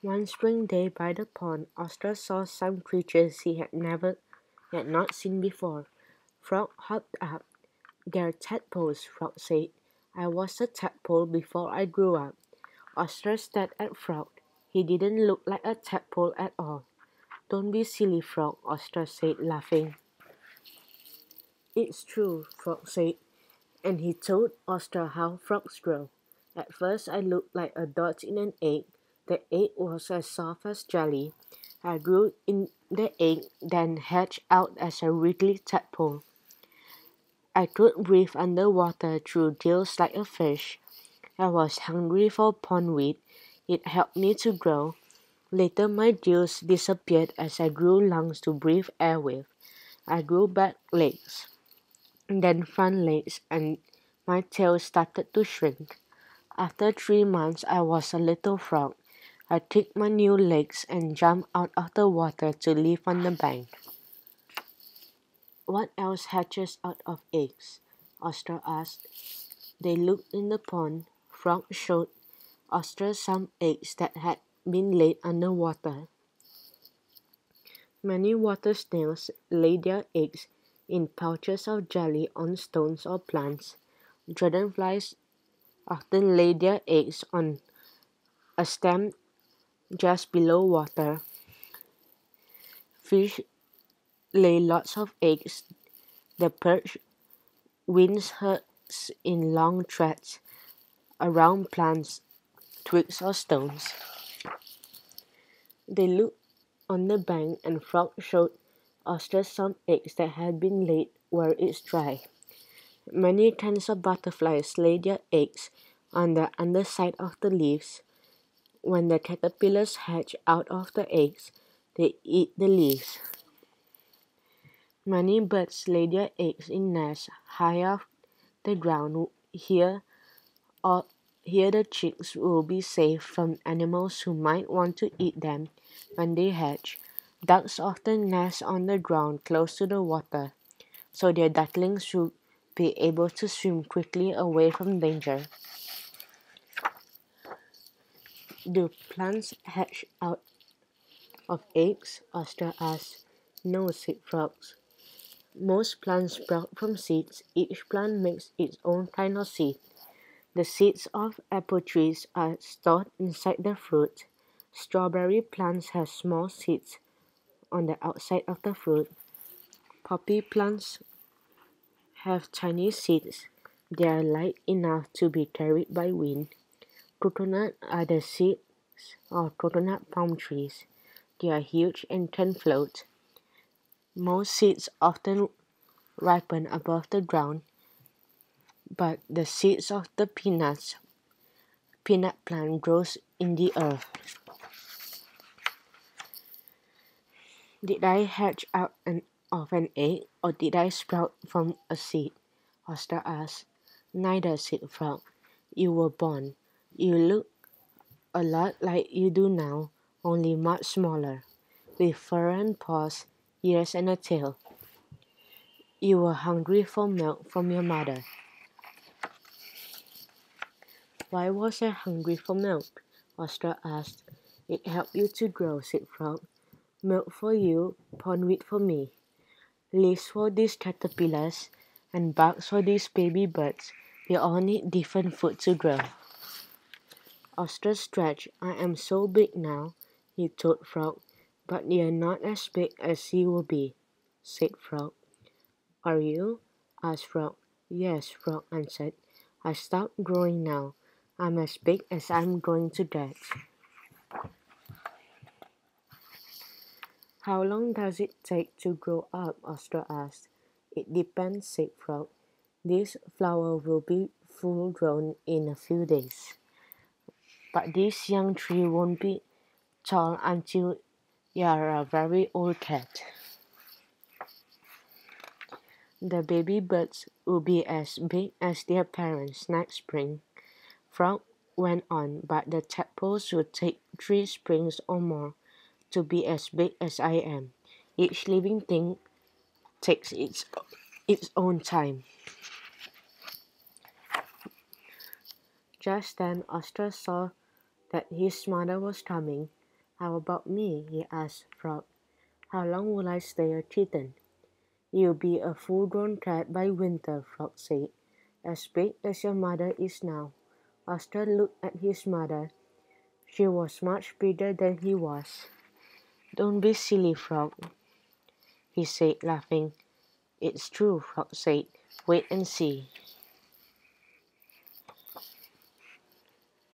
One spring day by the pond, Oscar saw some creatures he had not seen before. Frog hopped up. "They're tadpoles," Frog said. "I was a tadpole before I grew up." Oscar stared at Frog. He didn't look like a tadpole at all. "Don't be silly, Frog," Oscar said, laughing. "It's true," Frog said, and he told Oscar how frogs grow. "At first I looked like a dot in an egg. The egg was as soft as jelly. I grew in the egg, then hatched out as a wriggly tadpole. I could breathe underwater through gills like a fish. I was hungry for pondweed. It helped me to grow. Later my gills disappeared as I grew lungs to breathe air with. I grew back legs, then front legs, and my tail started to shrink. After 3 months I was a little frog. I kicked my new legs and jumped out of the water to live on the bank." "What else hatches out of eggs?" Oscar asked. They looked in the pond. Frog showed Oscar some eggs that had been laid underwater. "Many water snails lay their eggs in pouches of jelly on stones or plants. Dragonflies often lay their eggs on a stem just below water. Fish lay lots of eggs. The perch winds hers in long threads around plants, twigs, or stones." They looked on the bank, and Frog showed Oscar some eggs that had been laid where it's dry. "Many kinds of butterflies lay their eggs on the underside of the leaves. When the caterpillars hatch out of the eggs, they eat the leaves. Many birds lay their eggs in nests high off the ground. Or here the chicks will be safe from animals who might want to eat them when they hatch. Ducks often nest on the ground close to the water, so their ducklings should be able to swim quickly away from danger." "Do plants hatch out of eggs?" Oscar asked. "No," said Frogs. "Most plants sprout from seeds. Each plant makes its own kind of seed. The seeds of apple trees are stored inside the fruit. Strawberry plants have small seeds on the outside of the fruit. Poppy plants have tiny seeds. They are light enough to be carried by wind. Coconut are the seeds of coconut palm trees. They are huge and can float. Most seeds often ripen above the ground, but the seeds of the peanut plant grows in the earth." "Did I hatch out of an egg, or did I sprout from a seed?" Oscar asked. "Neither," said Frog. "You were born. You look a lot like you do now, only much smaller, with fur and paws, ears and a tail. You were hungry for milk from your mother." "Why was I hungry for milk?" Oscar asked. "It helped you to grow," said Frog. "Milk for you, pondweed for me, leaves for these caterpillars, and bugs for these baby birds. They all need different food to grow." Oscar stretched. "I am so big now," he told Frog. "But you're not as big as you will be," said Frog. "Are you?" asked Frog. "Yes," Frog answered. "I stopped growing now. I'm as big as I'm going to get." "How long does it take to grow up?" Oscar asked. "It depends," said Frog. "This flower will be full grown in a few days, but this young tree won't be tall until you're a very old cat. The baby birds will be as big as their parents next spring." Frog went on, "But the tadpoles will take 3 springs or more to be as big as I am. Each living thing takes its own time." Just then Oscar saw that his mother was coming. How about me? He asked Frog. How long will I stay a kitten? You'll be a full-grown cat by winter, Frog said, as big as your mother is now. Oscar looked at his mother. She was much bigger than he was. Don't be silly, Frog, he said, laughing. It's true, Frog said. Wait and see.